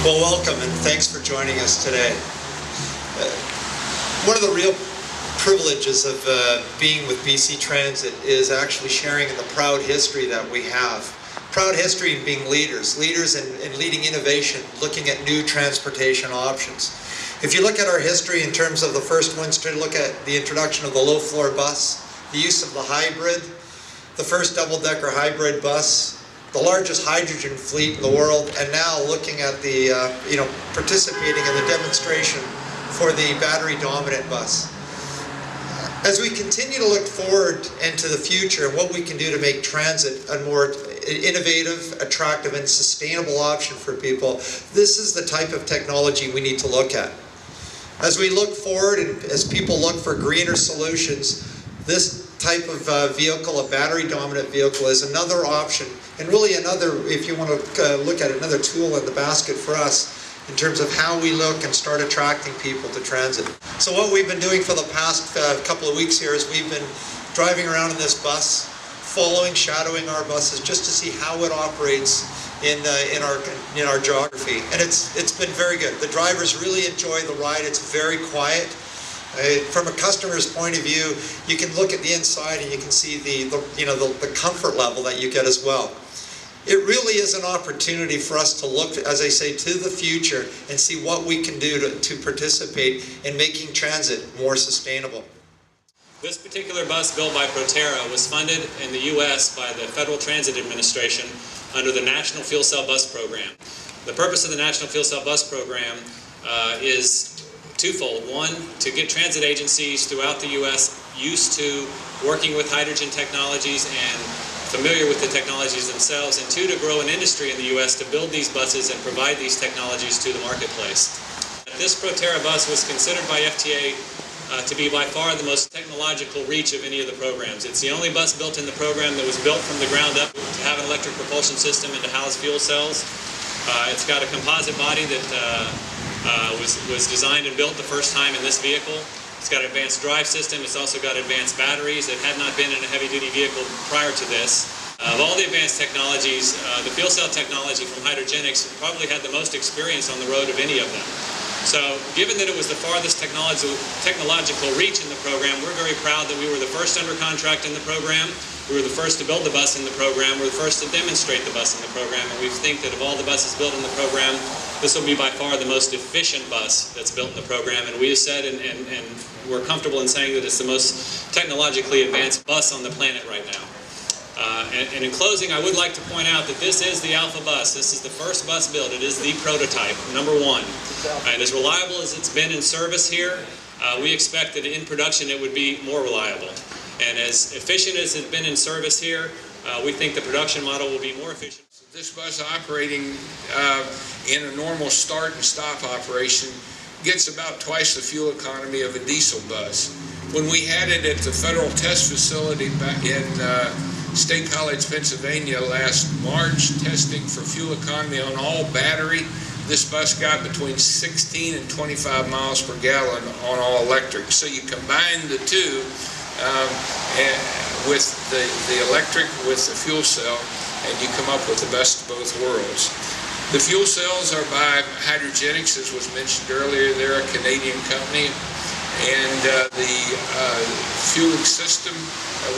Well, welcome and thanks for joining us today. One of the real privileges of being with BC Transit is actually sharing in the proud history that we have. Proud history in being leaders in leading innovation, looking at new transportation options. If you look at our history in terms of the first ones, to look at the introduction of the low-floor bus, the use of the hybrid, the first double-decker hybrid bus, the largest hydrogen fleet in the world, and now looking at the, participating in the demonstration for the battery-dominant bus. As we continue to look forward into the future and what we can do to make transit a more innovative, attractive, and sustainable option for people, this is the type of technology we need to look at. As we look forward and as people look for greener solutions, this type of vehicle, a battery-dominant vehicle, is another option, and really another, if you want to look at another tool in the basket for us in terms of how we look and start attracting people to transit. So what we've been doing for the past couple of weeks here is we've been driving around in this bus, shadowing our buses, just to see how it operates in our geography, and it's been very good. The drivers really enjoy the ride. It's very quiet. From a customer's point of view, you can look at the inside and you can see the comfort level that you get as well. It really is an opportunity for us to look, as I say, to the future and see what we can do to participate in making transit more sustainable. This particular bus built by Proterra was funded in the U.S. by the Federal Transit Administration under the National Fuel Cell Bus Program. The purpose of the National Fuel Cell Bus Program is twofold. One, to get transit agencies throughout the U.S. used to working with hydrogen technologies and familiar with the technologies themselves, and two, to grow an industry in the U.S. to build these buses and provide these technologies to the marketplace. This Proterra bus was considered by FTA to be by far the most technological reach of any of the programs. It's the only bus built in the program that was built from the ground up to have an electric propulsion system and to house fuel cells. It's got a composite body that was designed and built the first time in this vehicle. It's got an advanced drive system. It's also got advanced batteries that had not been in a heavy-duty vehicle prior to this. Of all the advanced technologies, the fuel cell technology from Hydrogenics probably had the most experience on the road of any of them. So, given that it was the farthest technological reach in the program, we're very proud that we were the first under contract in the program. We were the first to build the bus in the program. We're the first to demonstrate the bus in the program. And we think that of all the buses built in the program, this will be by far the most efficient bus that's built in the program. And we have said, and we're comfortable in saying that it's the most technologically advanced bus on the planet right now. And in closing, I would like to point out that this is the Alpha bus. This is the first bus built. It is the prototype, number one. And as reliable as it's been in service here, we expect that in production it would be more reliable. And as efficient as it's been in service here, we think the production model will be more efficient. This bus operating in a normal start and stop operation gets about twice the fuel economy of a diesel bus. When we had it at the federal test facility back in State College, Pennsylvania last March, testing for fuel economy on all battery, this bus got between 16 and 25 miles per gallon on all electric. So you combine the two with the electric with the fuel cell, and you come up with the best of both worlds. The fuel cells are by Hydrogenics, as was mentioned earlier. They're a Canadian company, and the fueling system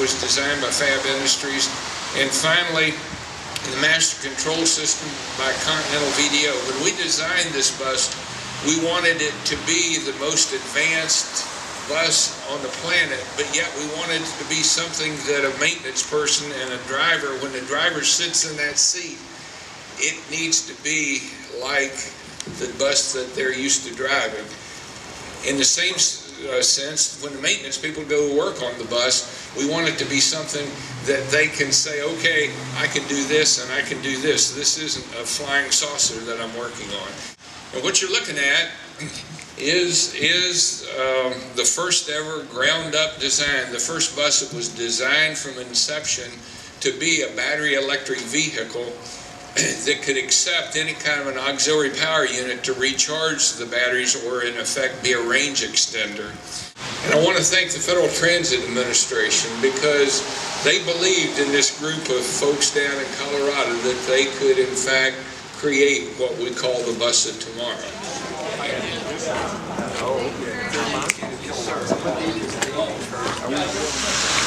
was designed by Fab Industries. And finally, the master control system by Continental VDO. When we designed this bus, we wanted it to be the most advanced bus on the planet, but yet we wanted it to be something that a maintenance person and a driver, when the driver sits in that seat, it needs to be like the bus that they're used to driving. In the same sense, when the maintenance people go to work on the bus, we want it to be something that they can say, okay, I can do this and I can do this. This isn't a flying saucer that I'm working on. And what you're looking at is the first ever ground-up design, the first bus that was designed from inception to be a battery electric vehicle that could accept any kind of an auxiliary power unit to recharge the batteries or in effect be a range extender. And I want to thank the Federal Transit Administration because they believed in this group of folks down in Colorado that they could in fact create what we call the bus of tomorrow. Oh, okay.